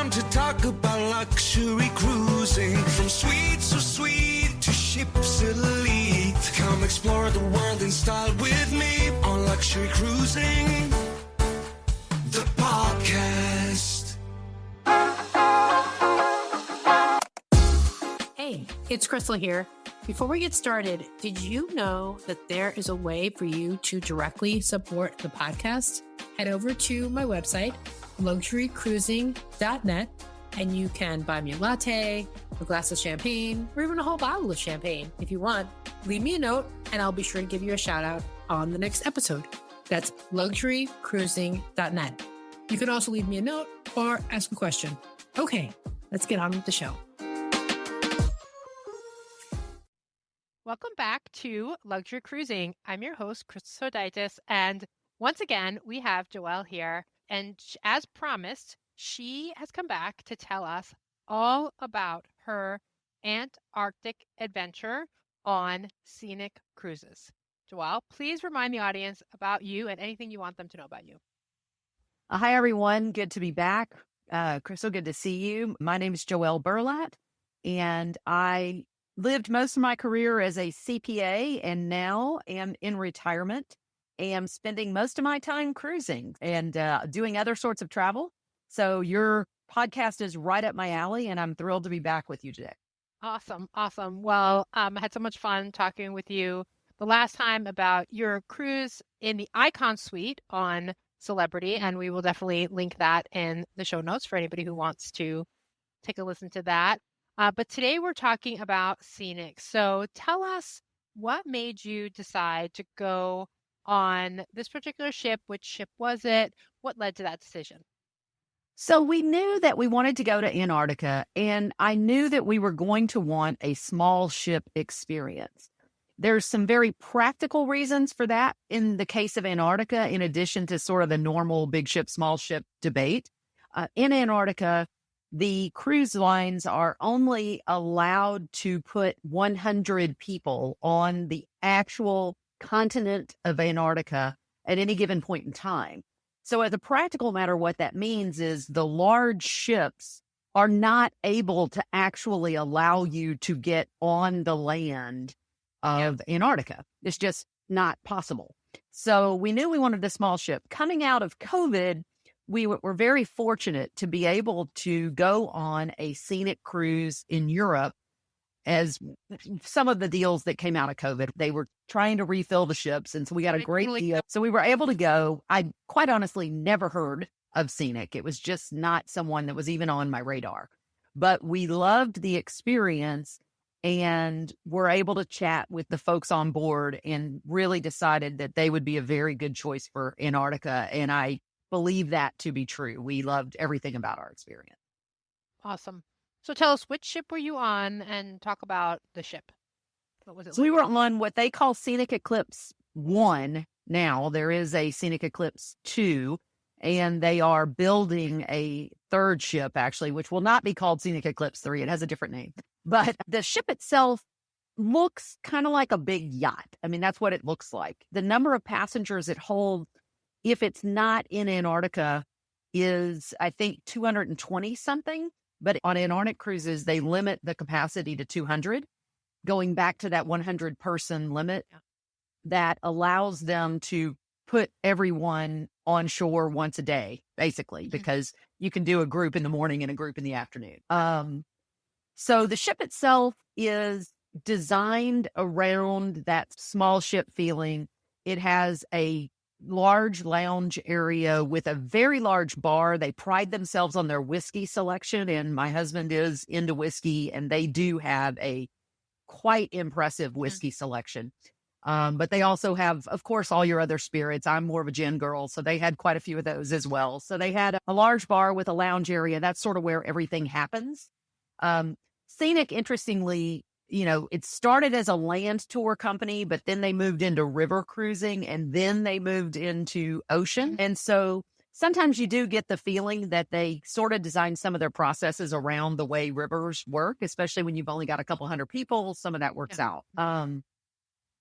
time to talk about luxury cruising. From suite so sweet to ship's elite. Come explore the world in style with me on Luxury Cruising, the podcast. Hey, it's Crystal here. Before we get started, did you know that there is a way for you to directly support the podcast? Head over to my website, luxurycruising.net, and you can buy me a latte, a glass of champagne, or even a whole bottle of champagne if you want. Leave me a note, and I'll be sure to give you a shout out on the next episode. That's luxurycruising.net. You can also leave me a note or ask a question. Okay, let's get on with the show. Welcome back to Luxury Cruising. I'm your host, Crystal Sodaitis, and once again, we have Joelle here. And as promised, she has come back to tell us all about her Antarctic adventure on Scenic Cruises. Joelle, please remind the audience about you and anything you want them to know about you. Hi, everyone. Good to be back. Crystal, good to see you. My name is Joelle Berlat, and I lived most of my career as a CPA and now am in retirement. Am spending most of my time cruising and doing other sorts of travel. So your podcast is right up my alley, and I'm thrilled to be back with you today. Awesome. Well, I had so much fun talking with you the last time about your cruise in the Icon Suite on Celebrity, and we will definitely link that in the show notes for anybody who wants to take a listen to that. But today we're talking about Scenic. So tell us what made you decide to go on this particular ship. Which ship was it? What led to that decision? So we knew that we wanted to go to Antarctica, and I knew that we were going to want a small ship experience. There's some very practical reasons for that in the case of Antarctica, in addition to sort of the normal big ship, small ship debate. In Antarctica, the cruise lines are only allowed to put 100 people on the actual continent of Antarctica at any given point in time. So as a practical matter, what that means is the large ships are not able to actually allow you to get on the land of Antarctica. It's just not possible. So we knew we wanted a small ship. Coming out of COVID, we were very fortunate to be able to go on a scenic cruise in Europe. As some of the deals that came out of COVID, they were trying to refill the ships. And so we got a great deal. So we were able to go. I quite honestly never heard of Scenic. It was just not someone that was even on my radar. But we loved the experience and were able to chat with the folks on board and really decided that they would be a very good choice for Antarctica. And I believe that to be true. We loved everything about our experience. Awesome. So tell us, which ship were you on, and talk about the ship. What was it? So we were on what they call Scenic Eclipse 1 now. There is a Scenic Eclipse 2, and they are building a third ship, actually, which will not be called Scenic Eclipse 3. It has a different name. But the ship itself looks kind of like a big yacht. I mean, that's what it looks like. The number of passengers it holds, if it's not in Antarctica, is, I think, 220 something. But on Antarctic cruises, they limit the capacity to 200, going back to that 100-person limit that allows them to put everyone on shore once a day, basically, because you can do a group in the morning and a group in the afternoon. So the ship itself is designed around that small ship feeling. It has a large lounge area with a very large bar. They pride themselves on their whiskey selection, and my husband is into whiskey, and they do have a quite impressive whiskey selection. But they also have, of course, all your other spirits. I'm more of a gin girl, so they had quite a few of those as well. So they had a large bar with a lounge area. That's sort of where everything happens. Scenic, interestingly, it started as a land tour company, but then they moved into river cruising, and then they moved into ocean. And so sometimes you do get the feeling that they sort of design some of their processes around the way rivers work, especially when you've only got a couple hundred people. Some of that works out.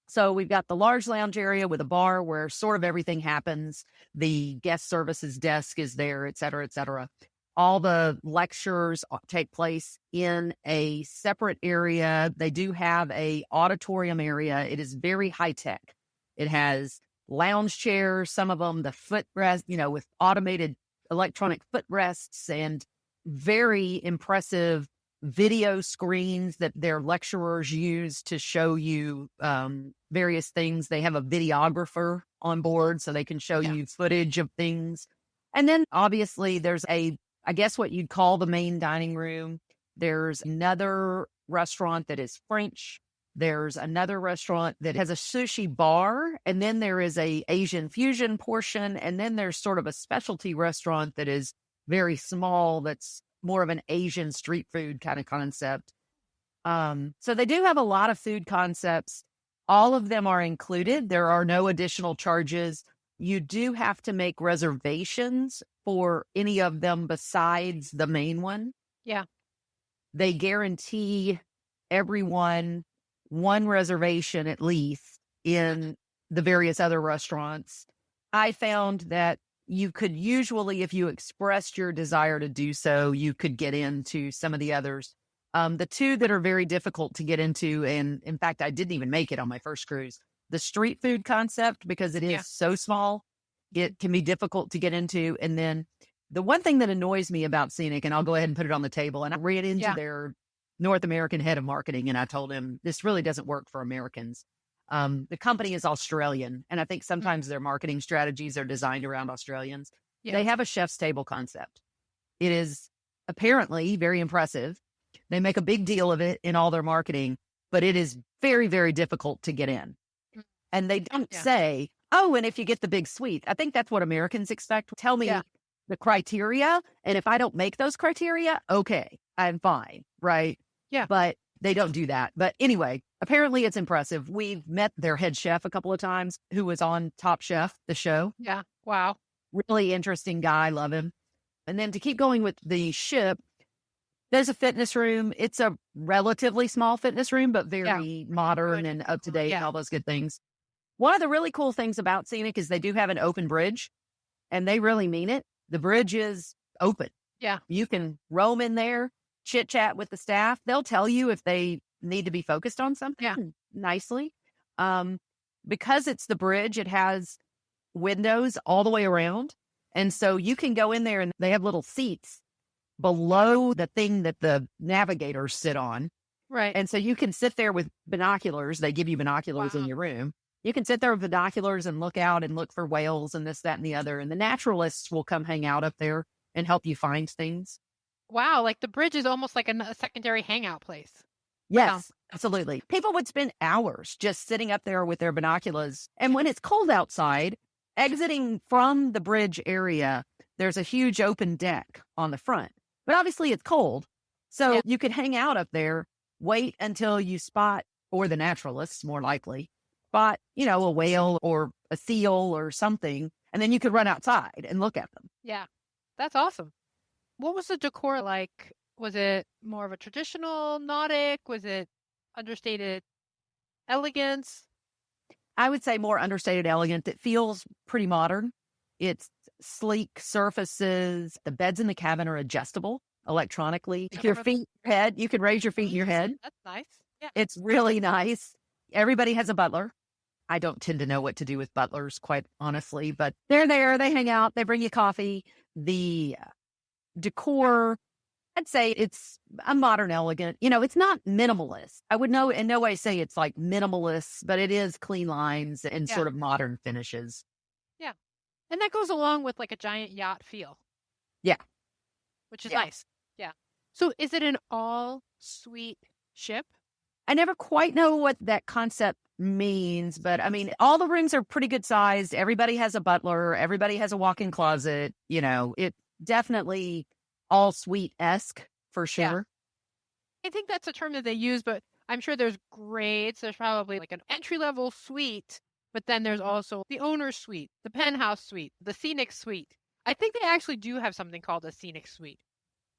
So we've got the large lounge area with a bar where sort of everything happens. The guest services desk is there, et cetera, et cetera. All the lectures take place in a separate area. They do have a auditorium area. It is very high tech. It has lounge chairs, some of them the footrest, with automated electronic footrests and very impressive video screens that their lecturers use to show you various things. They have a videographer on board so they can show you footage of things. And then obviously there's I guess what you'd call the main dining room. There's another restaurant that is French. There's another restaurant that has a sushi bar. And then there is a Asian fusion portion. And then there's sort of a specialty restaurant that is very small. That's more of an Asian street food kind of concept. So they do have a lot of food concepts. All of them are included. There are no additional charges. You do have to make reservations for any of them besides the main one. Yeah. They guarantee everyone one reservation at least in the various other restaurants. I found that you could usually, if you expressed your desire to do so, you could get into some of the others. The two that are very difficult to get into, and in fact, I didn't even make it on my first cruise, the street food concept, because it is so small, it can be difficult to get into. And then the one thing that annoys me about Scenic, and I'll go ahead and put it on the table, and I ran into their North American head of marketing, and I told him, this really doesn't work for Americans. The company is Australian, and I think sometimes their marketing strategies are designed around Australians. Yeah. They have a chef's table concept. It is apparently very impressive. They make a big deal of it in all their marketing, but it is very, very difficult to get in. And they don't say, oh, and if you get the big suite. I think that's what Americans expect. Tell me the criteria, and if I don't make those criteria, okay, I'm fine, right? Yeah. But they don't do that. But anyway, apparently it's impressive. We've met their head chef a couple of times, who was on Top Chef, the show. Yeah. Wow. Really interesting guy. Love him. And then to keep going with the ship, there's a fitness room. It's a relatively small fitness room, but very modern and up to date and all those good things. One of the really cool things about Scenic is they do have an open bridge, and they really mean it. The bridge is open. Yeah. You can roam in there, chit chat with the staff. They'll tell you if they need to be focused on something nicely. Because it's the bridge, it has windows all the way around. And so you can go in there, and they have little seats below the thing that the navigators sit on. Right. And so you can sit there with binoculars. They give you binoculars in your room. You can sit there with binoculars and look out and look for whales and this, that, and the other. And the naturalists will come hang out up there and help you find things. Wow. Like the bridge is almost like a secondary hangout place. Yes, absolutely. People would spend hours just sitting up there with their binoculars. And when it's cold outside, exiting from the bridge area, there's a huge open deck on the front. But obviously it's cold. So you could hang out up there, wait until you spot, or the naturalists more likely, spot, a whale or a seal or something. And then you could run outside and look at them. Yeah, that's awesome. What was the decor like? Was it more of a traditional nautic? Was it understated elegance? I would say more understated elegant. It feels pretty modern. It's sleek surfaces. The beds in the cabin are adjustable electronically. Your feet, your head, you can raise your feet in your head. That's nice. Yeah. It's really nice. Everybody has a butler. I don't tend to know what to do with butlers, quite honestly, but they're there. They hang out. They bring you coffee. The decor, I'd say it's a modern elegant. It's not minimalist. I would in no way say it's like minimalist, but it is clean lines and sort of modern finishes. Yeah. And that goes along with like a giant yacht feel. Yeah. Which is nice. Yeah. So is it an all-suite ship? I never quite know what that concept means, but I mean, all the rooms are pretty good sized. Everybody has a butler. Everybody has a walk-in closet. It definitely all suite-esque for sure. Yeah. I think that's a term that they use, but I'm sure there's grades. There's probably like an entry-level suite, but then there's also the owner's suite, the penthouse suite, the scenic suite. I think they actually do have something called a scenic suite.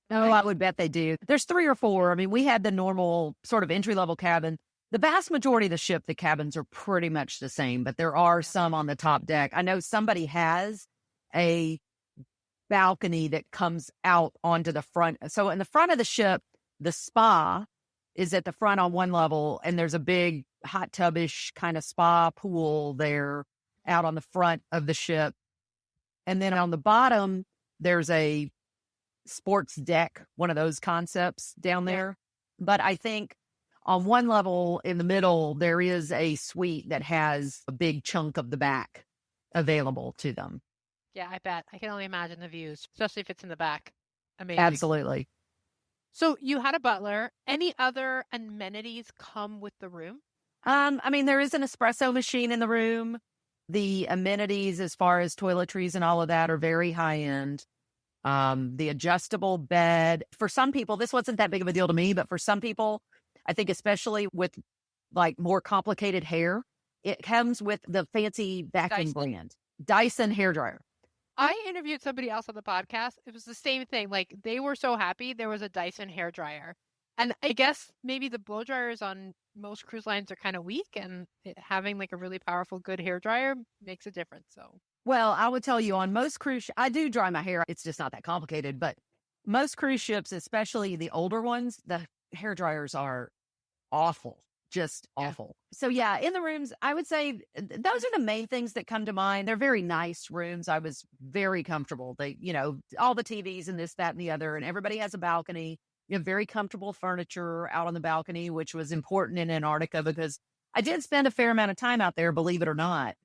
No, I would bet they do. There's 3 or 4. I mean, we had the normal sort of entry-level cabin. The vast majority of the ship, the cabins are pretty much the same, but there are some on the top deck. I know somebody has a balcony that comes out onto the front. So in the front of the ship, the spa is at the front on one level, and there's a big hot tubbish kind of spa pool there out on the front of the ship. And then on the bottom, there's a sports deck, one of those concepts down there. But I think on one level in the middle, there is a suite that has a big chunk of the back available to them. Yeah, I bet. I can only imagine the views, especially if it's in the back. Amazing. Absolutely. So you had a butler. Any other amenities come with the room? I mean, there is an espresso machine in the room. The amenities as far as toiletries and all of that are very high end. The adjustable bed. For some people, this wasn't that big of a deal to me, but for some people, I think especially with like more complicated hair, it comes with the fancy vacuum brand, Dyson hairdryer. I interviewed somebody else on the podcast. It was the same thing. Like, they were so happy there was a Dyson hairdryer. And I guess maybe the blow dryers on most cruise lines are kind of weak, and having like a really powerful, good hairdryer makes a difference. So, well, I would tell you on most cruise, I do dry my hair. It's just not that complicated, but most cruise ships, especially the older ones, the hairdryers are awful. Just awful. So yeah, in the rooms, I would say those are the main things that come to mind. They're very nice rooms. I was very comfortable. They, all the TVs and this, that, and the other, and everybody has a balcony. You have very comfortable furniture out on the balcony, which was important in Antarctica because I did spend a fair amount of time out there, believe it or not.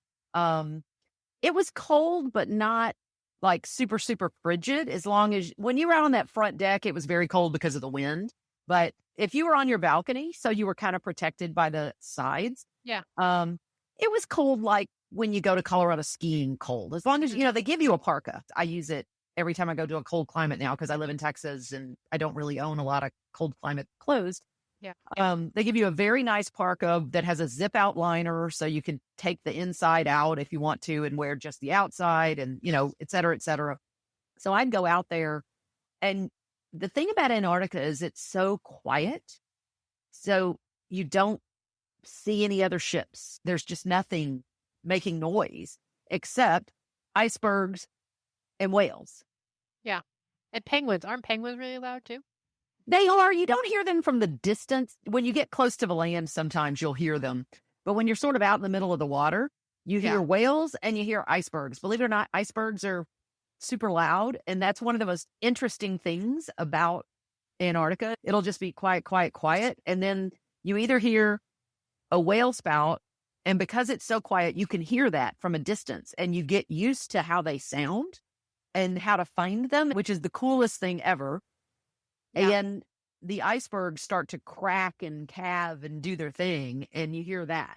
It was cold, but not like super, super frigid. As long as when you were out on that front deck, it was very cold because of the wind. But if you were on your balcony, so you were kind of protected by the sides. Yeah. It was cold like when you go to Colorado skiing cold. As long as, they give you a parka. I use it every time I go to a cold climate now because I live in Texas and I don't really own a lot of cold climate clothes. Yeah. They give you a very nice parka that has a zip out liner so you can take the inside out if you want to and wear just the outside and, et cetera, et cetera. So I'd go out there, and the thing about Antarctica is it's so quiet. So you don't see any other ships. There's just nothing making noise except icebergs and whales. Yeah. And penguins. Aren't penguins really loud too? They are. You don't hear them from the distance. When you get close to the land, sometimes you'll hear them. But when you're sort of out in the middle of the water, you hear whales and you hear icebergs. Believe it or not, icebergs are super loud. And that's one of the most interesting things about Antarctica. It'll just be quiet, quiet, quiet. And then you either hear a whale spout, and because it's so quiet, you can hear that from a distance and you get used to how they sound and how to find them, which is the coolest thing ever. Yeah. And the icebergs start to crack and calve and do their thing, and you hear that.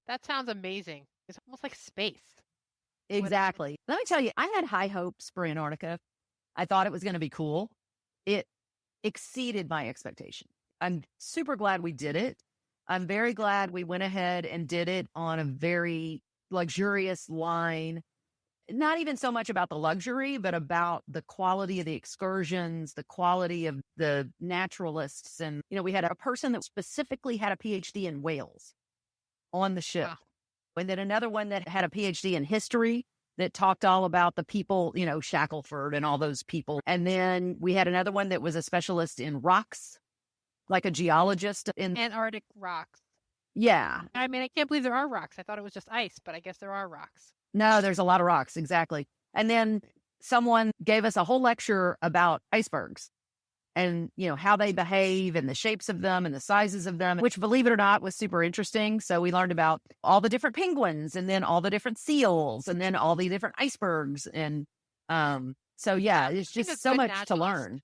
That sounds amazing. It's almost like space. Exactly. Let me tell you, I had high hopes for Antarctica. I thought it was going to be cool. It exceeded my expectation. I'm super glad we did it. I'm very glad we went ahead and did it on a very luxurious line. Not even so much about the luxury, but about the quality of the excursions, the quality of the naturalists. And, we had a person that specifically had a PhD in whales on the ship. Wow. And then another one that had a PhD in history that talked all about the people, Shackelford and all those people. And then we had another one that was a specialist in rocks, like a geologist in Antarctic rocks. Yeah. I mean, I can't believe there are rocks. I thought it was just ice, but I guess there are rocks. No, there's a lot of rocks. Exactly. And then someone gave us a whole lecture about icebergs and, how they behave and the shapes of them and the sizes of them, which, believe it or not, was super interesting. So we learned about all the different penguins and then all the different seals and then all the different icebergs. And so, yeah, it's just so much to learn.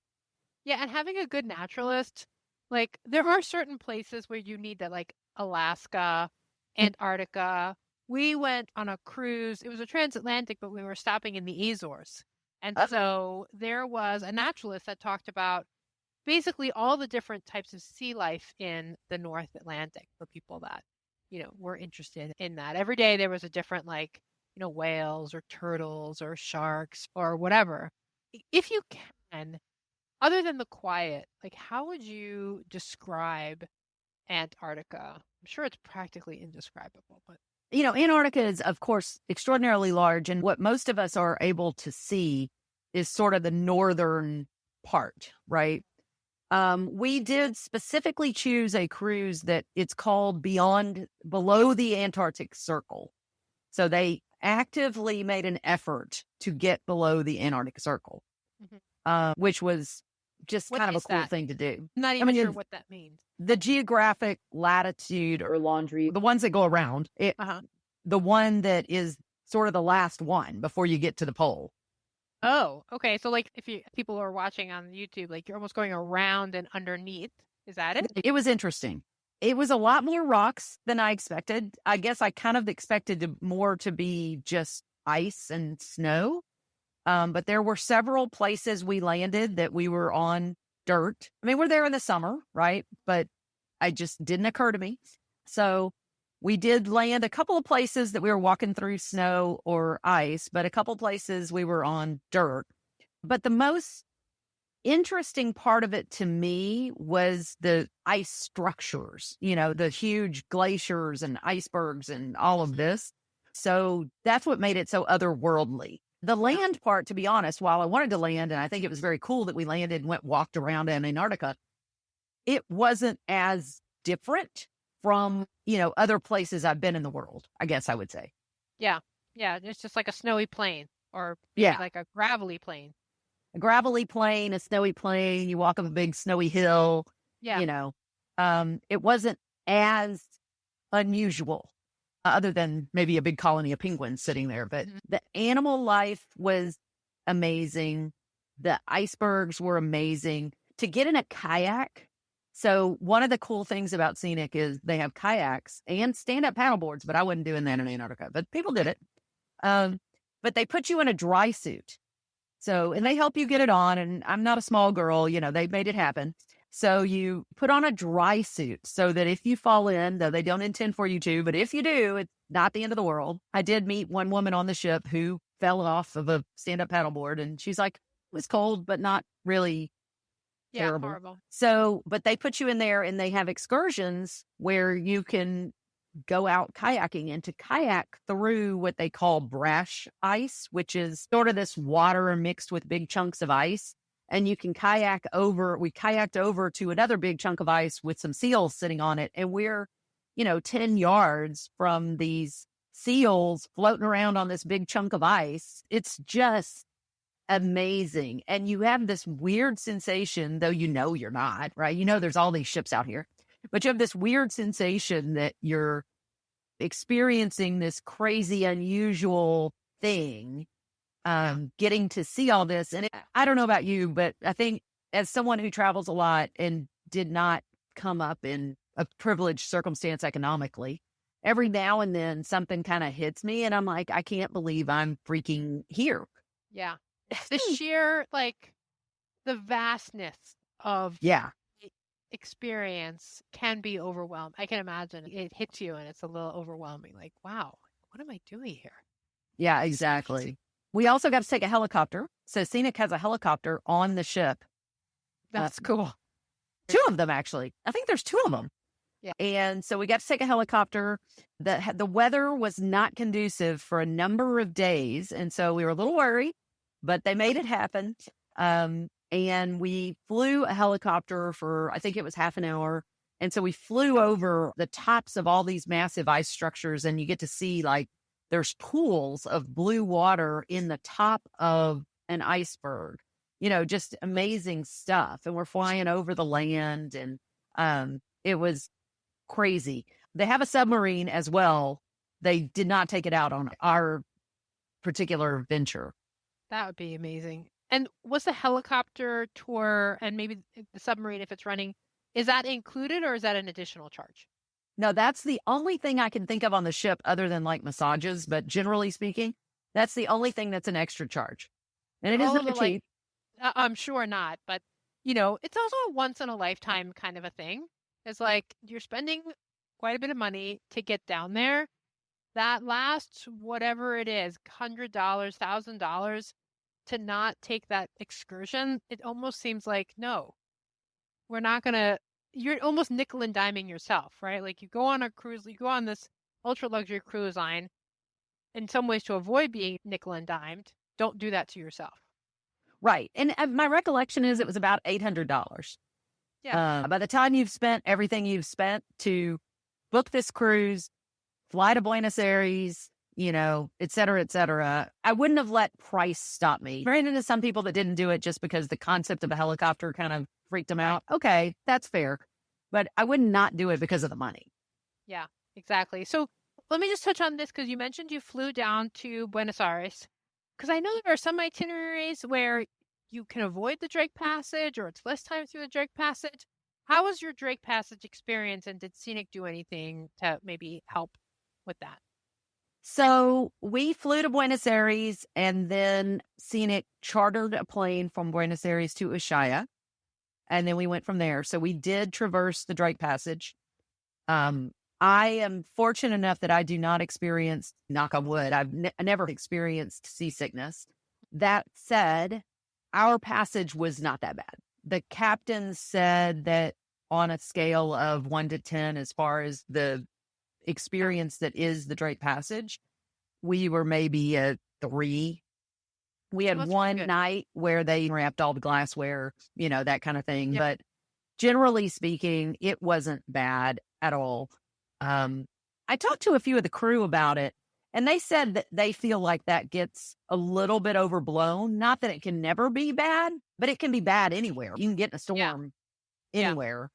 Yeah. And having a good naturalist, like, there are certain places where you need that, like Alaska, Antarctica. We went on a cruise. It was a transatlantic, but we were stopping in the Azores. And so there was a naturalist that talked about basically all the different types of sea life in the North Atlantic for people that, were interested in that. Every day there was a different, like, whales or turtles or sharks or whatever. If you can, other than the quiet, like, how would you describe Antarctica? I'm sure it's practically indescribable, but Antarctica is, of course, extraordinarily large. And what most of us are able to see is sort of the northern part, right? We did specifically choose a cruise that it's called below the Antarctic Circle. So they actively made an effort to get below the Antarctic Circle, which was just What kind of a is cool that? thing to do. I'm not even sure what that means. The geographic latitude or longitude, the ones that go around, the one that is sort of the last one before you get to the pole. Oh, okay. So like if people are watching on YouTube, like you're almost going around and underneath. Is that it? It was interesting. It was a lot more rocks than I expected. I guess I kind of expected more to be just ice and snow. But there were several places we landed that we were on dirt. I mean, we're there in the summer, right? But it just didn't occur to me. So we did land a couple of places that we were walking through snow or ice, but a couple places we were on dirt. But the most interesting part of it to me was the ice structures, the huge glaciers and icebergs and all of this. So that's what made it so otherworldly. The land part, to be honest, while I wanted to land, and I think it was very cool that we landed and walked around in Antarctica, it wasn't as different from, other places I've been in the world, I guess I would say. Yeah. Yeah. It's just like a snowy plain or like a gravelly plain. A gravelly plain, a snowy plain, you walk up a big snowy hill, it wasn't as unusual other than maybe a big colony of penguins sitting there. But the animal life was amazing. The icebergs were amazing. To get in a kayak. So one of the cool things about Scenic is they have kayaks and stand-up paddleboards, but I wasn't doing that in Antarctica, but people did it. But they put you in a dry suit. So, and they help you get it on. And I'm not a small girl, they made it happen. So you put on a dry suit so that if you fall in, though they don't intend for you to, but if you do, it's not the end of the world. I did meet one woman on the ship who fell off of a stand-up paddleboard, and she's like, it was cold, but not really terrible. Horrible. So, but they put you in there and they have excursions where you can go out kayaking and to kayak through what they call brash ice, which is sort of this water mixed with big chunks of ice. And you can we kayaked over to another big chunk of ice with some seals sitting on it. And we're, 10 yards from these seals floating around on this big chunk of ice. It's just amazing. And you have this weird sensation, though you're not, right? There's all these ships out here, but you have this weird sensation that you're experiencing this crazy, unusual thing, getting to see all this. And I don't know about you, but I think as someone who travels a lot and did not come up in a privileged circumstance economically, every now and then something kind of hits me and I'm like, I can't believe I'm freaking here. Yeah. The sheer, the vastness of experience can be overwhelming. I can imagine it hits you and it's a little overwhelming. Like, wow, what am I doing here? Yeah, exactly. We also got to take a helicopter. So Scenic has a helicopter on the ship. That's cool. 2 of them, actually. I think there's 2 of them. Yeah. And so we got to take a helicopter. The weather was not conducive for a number of days. And so we were a little worried, but they made it happen. And we flew a helicopter for, I think it was half an hour. And so we flew over the tops of all these massive ice structures, and you get to see there's pools of blue water in the top of an iceberg, just amazing stuff. And we're flying over the land, and it was crazy. They have a submarine as well. They did not take it out on our particular venture. That would be amazing. And was the helicopter tour and maybe the submarine, if it's running, is that included or is that an additional charge? No, that's the only thing I can think of on the ship other than massages. But generally speaking, that's the only thing that's an extra charge. And it isn't cheap. I'm sure not. But, it's also a once in a lifetime kind of a thing. It's you're spending quite a bit of money to get down there. That last, whatever it is, $100, $1,000 to not take that excursion, it almost seems like, no, we're not going to, you're almost nickel and diming yourself, right? You go on a cruise, you go on this ultra luxury cruise line, in some ways to avoid being nickel and dimed, don't do that to yourself. Right. And my recollection is it was about $800. Yeah. By the time you've spent everything you've spent to book this cruise, fly to Buenos Aires, et cetera, I wouldn't have let price stop me. Ran into some people that didn't do it just because the concept of a helicopter kind of freaked them out. Okay, that's fair. But I would not do it because of the money. Yeah, exactly. So let me just touch on this because you mentioned you flew down to Buenos Aires. Because I know there are some itineraries where you can avoid the Drake Passage or it's less time through the Drake Passage. How was your Drake Passage experience, and did Scenic do anything to maybe help with that? So we flew to Buenos Aires, and then Scenic chartered a plane from Buenos Aires to Ushuaia, and then we went from there. So we did traverse the Drake Passage. I am fortunate enough that I do not experience, knock on wood, I never experienced seasickness. That said, our passage was not that bad. The captain said that on a scale of 1 to 10, as far as the experience that is the Drake Passage, we were maybe a 3. We had one night where they wrapped all the glassware, that kind of thing. Yeah. But generally speaking, it wasn't bad at all. I talked to a few of the crew about it, and they said that they feel like that gets a little bit overblown. Not that it can never be bad, but it can be bad anywhere. You can get in a storm anywhere.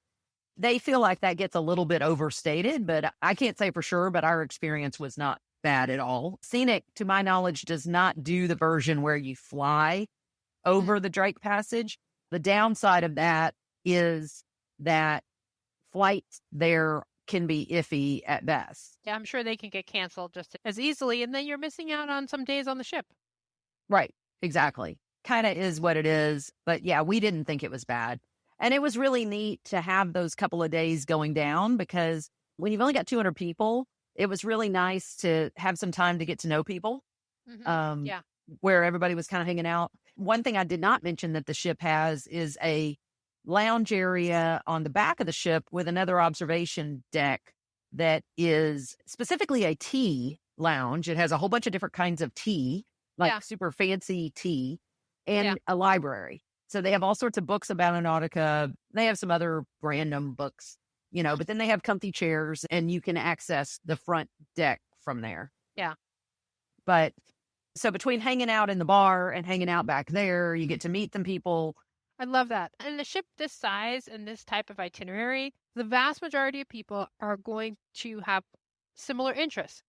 They feel like that gets a little bit overstated, but I can't say for sure, but our experience was not bad at all. Scenic, to my knowledge, does not do the version where you fly over the Drake Passage. The downside of that is that flights there can be iffy at best. Yeah, I'm sure they can get canceled just as easily, and then you're missing out on some days on the ship. Right, exactly. Kind of is what it is. But yeah, we didn't think it was bad. And it was really neat to have those couple of days going down, because when you've only got 200 people, it was really nice to have some time to get to know people. Where everybody was kind of hanging out. One thing I did not mention that the ship has is a lounge area on the back of the ship with another observation deck that is specifically a tea lounge. It has a whole bunch of different kinds of tea, like super fancy tea, and a library. So they have all sorts of books about Antarctica. They have some other random books, but then they have comfy chairs, and you can access the front deck from there. Yeah. But so between hanging out in the bar and hanging out back there, you get to meet some people. I love that. And the ship this size and this type of itinerary, the vast majority of people are going to have similar interests.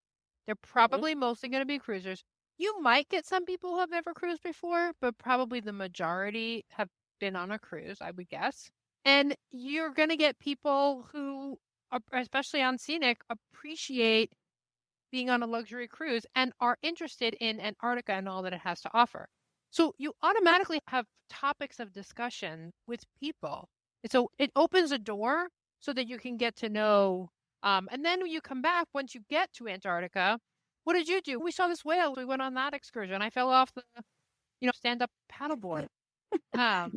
They're probably mostly going to be cruisers. You might get some people who have never cruised before, but probably the majority have been on a cruise, I would guess. And you're going to get people who, especially on Scenic, appreciate being on a luxury cruise and are interested in Antarctica and all that it has to offer. So you automatically have topics of discussion with people. So it opens a door so that you can get to know. And then when you come back, once you get to Antarctica, what did you do? We saw this whale. We went on that excursion. I fell off the, stand-up paddleboard. And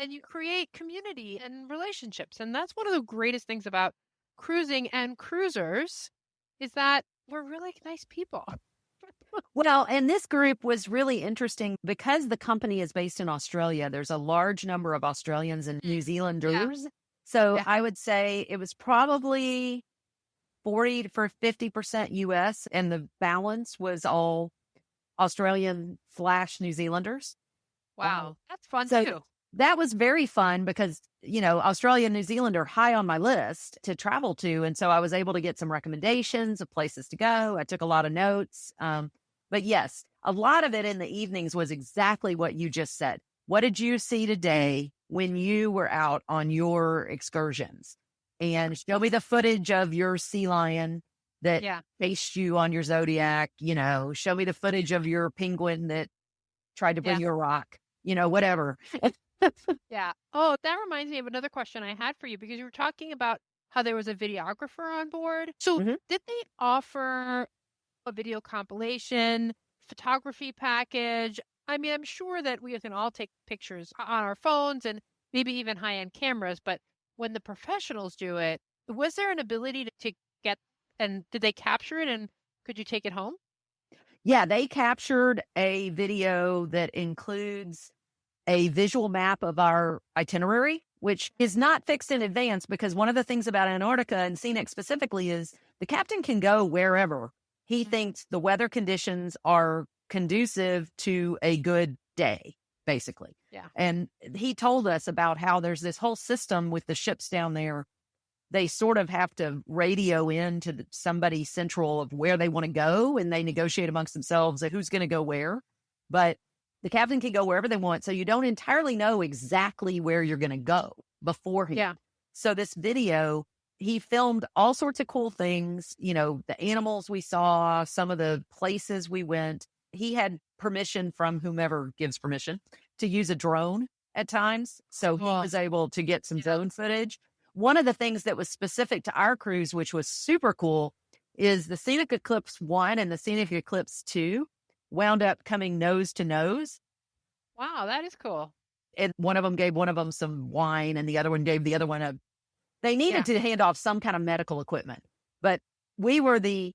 you create community and relationships. And that's one of the greatest things about cruising and cruisers is that we're really nice people. Well, and this group was really interesting because the company is based in Australia. There's a large number of Australians and New Zealanders. Yeah. So I would say it was probably 40 to 50% US, and the balance was all Australian/New Zealanders. Wow. That's fun too. That was very fun because, Australia and New Zealand are high on my list to travel to. And so I was able to get some recommendations of places to go. I took a lot of notes. But yes, a lot of it in the evenings was exactly what you just said. What did you see today when you were out on your excursions? And show me the footage of your sea lion that faced you on your zodiac. Show me the footage of your penguin that tried to bring you a rock, whatever. Yeah. Oh, that reminds me of another question I had for you, because you were talking about how there was a videographer on board. So did they offer a video compilation, photography package? I mean, I'm sure that we can all take pictures on our phones and maybe even high-end cameras, but when the professionals do it, was there an ability to get, and did they capture it, and could you take it home? Yeah, they captured a video that includes a visual map of our itinerary, which is not fixed in advance, because one of the things about Antarctica and Scenic specifically is the captain can go wherever he thinks the weather conditions are conducive to a good day, basically. Yeah. And he told us about how there's this whole system with the ships down there. They sort of have to radio in to somebody central of where they want to go, and they negotiate amongst themselves at who's going to go where. But the captain can go wherever they want, so you don't entirely know exactly where you're going to go beforehand. Yeah. So this video, he filmed all sorts of cool things, the animals we saw, some of the places we went. He had permission from whomever gives permission to use a drone at times. So he was able to get some drone footage. One of the things that was specific to our cruise, which was super cool, is the Scenic Eclipse 1 and the Scenic Eclipse 2 wound up coming nose to nose. Wow, that is cool. And one of them gave one of them some wine, and the other one gave the other one they needed to hand off some kind of medical equipment. But we were the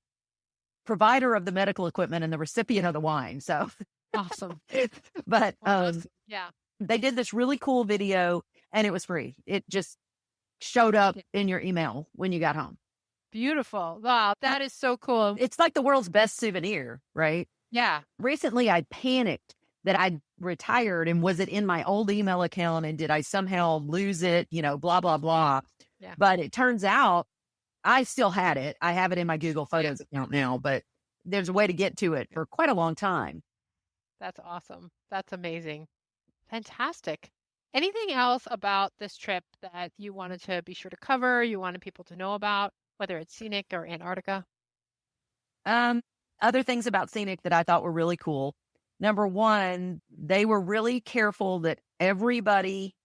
provider of the medical equipment and the recipient of the wine. So awesome. But Awesome. Yeah. They did this really cool video, and it was free. It just showed up in your email when you got home. Beautiful. Wow, that is so cool. It's like the world's best souvenir, right? Yeah. Recently, I panicked that I'd retired, and was it in my old email account, and did I somehow lose it, blah, blah, blah. Yeah. But it turns out I still had it. I have it in my Google Photos account now, but there's a way to get to it for quite a long time. That's awesome. That's amazing. Fantastic. Anything else about this trip that you wanted to be sure to cover, you wanted people to know about, whether it's Scenic or Antarctica? Other things about Scenic that I thought were really cool. Number one, they were really careful that everybody,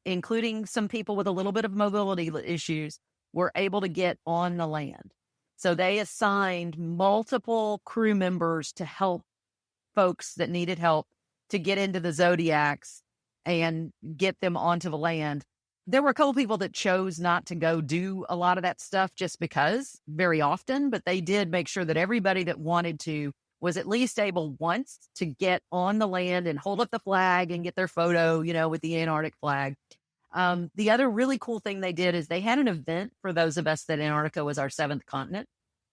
including some people with a little bit of mobility issues, were able to get on the land. So they assigned multiple crew members to help folks that needed help to get into the zodiacs and get them onto the land. There were a couple people that chose not to go do a lot of that stuff just because very often, but they did make sure that everybody that wanted to was at least able once to get on the land and hold up the flag and get their photo, with the Antarctic flag. The other really cool thing they did is they had an event for those of us that Antarctica was our seventh continent.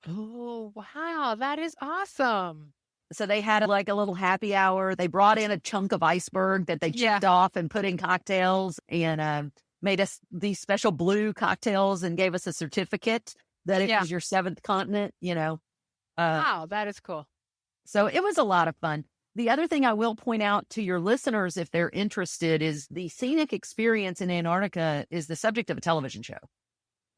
Oh, wow. That is awesome. So they had like a little happy hour. They brought in a chunk of iceberg that they chipped off and put in cocktails, and made us these special blue cocktails and gave us a certificate that it was your seventh continent, Wow, that is cool. So it was a lot of fun. The other thing I will point out to your listeners, if they're interested, is the Scenic Experience in Antarctica is the subject of a television show.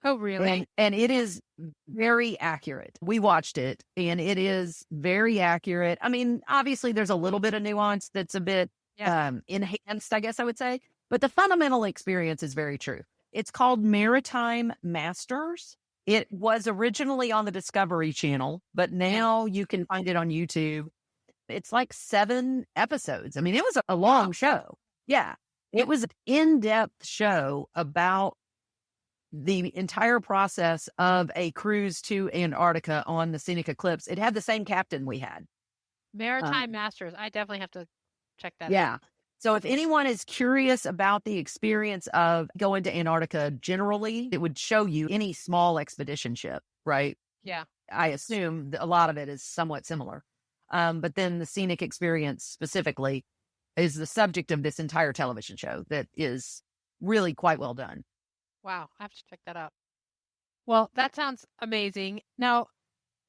Oh, really? And it is very accurate. We watched it, and it is very accurate. I mean, obviously, there's a little bit of nuance that's a bit enhanced, I guess I would say. But the fundamental experience is very true. It's called Maritime Masters. It was originally on the Discovery Channel, but now you can find it on YouTube. It's like 7 episodes. I mean, it was a long show. Yeah. It was an in-depth show about the entire process of a cruise to Antarctica on the Scenic Eclipse. It had the same captain we had. Maritime Masters. I definitely have to check that out. Yeah. So if anyone is curious about the experience of going to Antarctica generally, it would show you any small expedition ship, right? Yeah. I assume a lot of it is somewhat similar. But then the Scenic Experience specifically is the subject of this entire television show that is really quite well done. Wow. I have to check that out. Well, that sounds amazing. Now,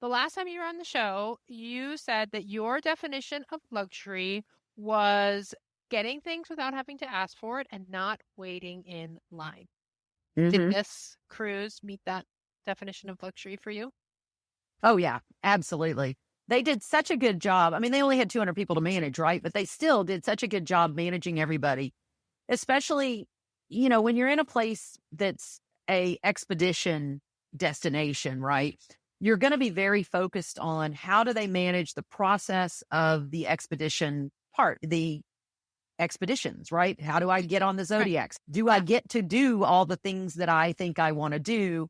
the last time you were on the show, you said that your definition of luxury was getting things without having to ask for it and not waiting in line. Did this cruise meet that definition of luxury for you? Oh, yeah, absolutely. They did such a good job. I mean, they only had 200 people to manage, right? But they still did such a good job managing everybody, especially, when you're in a place that's a expedition destination, right? You're going to be very focused on how do they manage the process of the expedition part, the expeditions, right? How do I get on the zodiacs? Do I get to do all the things that I think I want to do?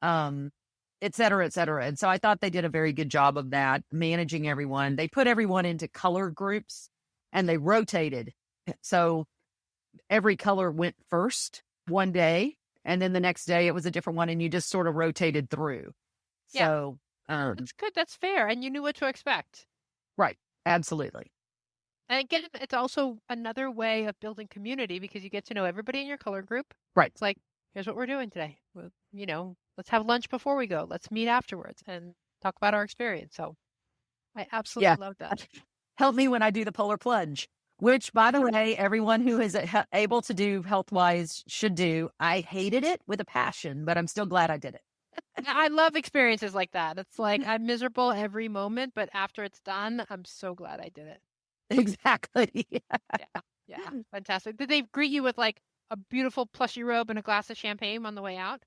Et cetera, et cetera. And so I thought they did a very good job of that, managing everyone. They put everyone into color groups and they rotated. So every color went first one day, and then the next day it was a different one, and you just sort of rotated through. Yeah. So, That's good. That's fair. And you knew what to expect. right. Absolutely. And again, it's also another way of building community because you get to know everybody in your color group. Right. It's like, here's what we're doing today. Well, let's have lunch before we go. Let's meet afterwards and talk about our experience. So I absolutely love that. Help me when I do the polar plunge, which, by the way, everyone who is able to do health-wise should do. I hated it with a passion, but I'm still glad I did it. I love experiences like that. It's like I'm miserable every moment, but after it's done, I'm so glad I did it. Exactly. Yeah, fantastic. Did they greet you with like a beautiful plushy robe and a glass of champagne on the way out?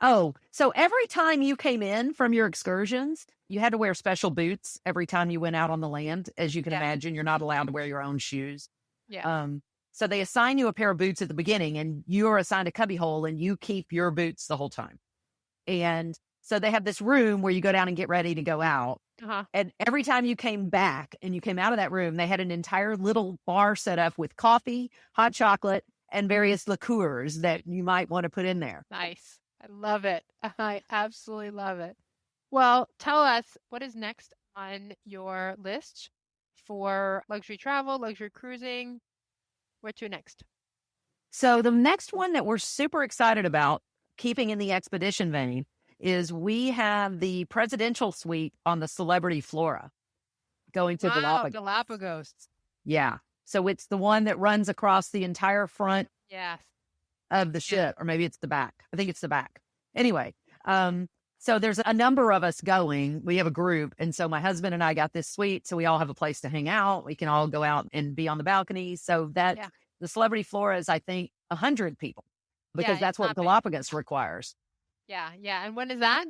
Oh, so every time you came in from your excursions, you had to wear special boots every time you went out on the land. As you can imagine, you're not allowed to wear your own shoes. Yeah. So they assign you a pair of boots at the beginning, and you're assigned a cubbyhole, and you keep your boots the whole time. And so they have this room where you go down and get ready to go out. And every time you came back and you came out of that room, they had an entire little bar set up with coffee, hot chocolate, and various liqueurs that you might want to put in there. Nice. I love it. I absolutely love it. Well, tell us what is next on your list for luxury travel, luxury cruising. Where to next? So the next one that we're super excited about, keeping in the expedition vein, is we have the presidential suite on the Celebrity Flora going to Galapagos. Yeah. So it's the one that runs across the entire front of the ship, or maybe it's the back. I think it's the back. Anyway, so there's a number of us going. We have a group. And so my husband and I got this suite. So we all have a place to hang out. We can all go out and be on the balconies. So that the Celebrity Flora is, I think, 100 people because that's what Galapagos requires. Yeah. And when is that?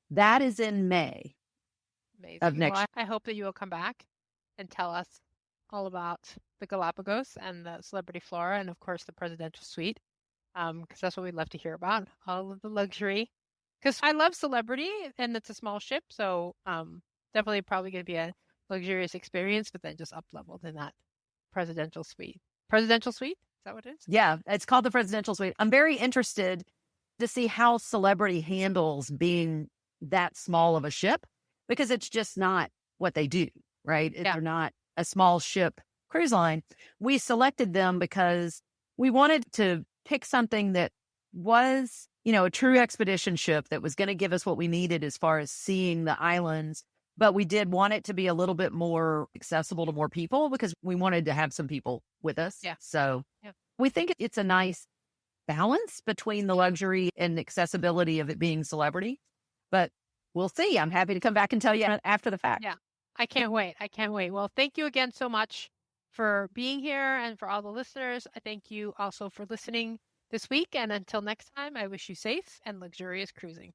That is in May. Amazing. Of next Well, I hope that you will come back and tell us all about the Galapagos and the Celebrity Flora and, of course, the presidential suite, because that's what we'd love to hear about, all of the luxury. Because I love Celebrity, and it's a small ship, so definitely probably going to be a luxurious experience, but then just up-leveled in that presidential suite. Presidential suite? Is that what it is? Yeah, it's called the presidential suite. I'm very interested to see how Celebrity handles being that small of a ship, because it's just not what they do, right? They're not a small ship cruise line. We selected them because we wanted to pick something that was, a true expedition ship that was going to give us what we needed as far as seeing the islands. But we did want it to be a little bit more accessible to more people because we wanted to have some people with us. Yeah. So we think it's a nice balance between the luxury and accessibility of it being Celebrity. But we'll see. I'm happy to come back and tell you after the fact. Yeah. I can't wait. Well, thank you again so much for being here, and for all the listeners. I thank you also for listening this week. And until next time, I wish you safe and luxurious cruising.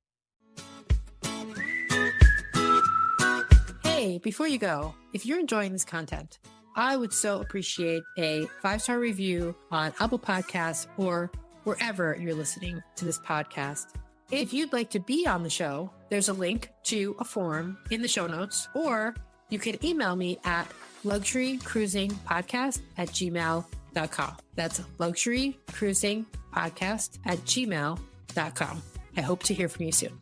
Hey, before you go, if you're enjoying this content, I would so appreciate a 5-star review on Apple Podcasts or wherever you're listening to this podcast. If you'd like to be on the show, there's a link to a form in the show notes, or you can email me at luxurycruisingpodcast@gmail.com. That's luxurycruisingpodcast@gmail.com. I hope to hear from you soon.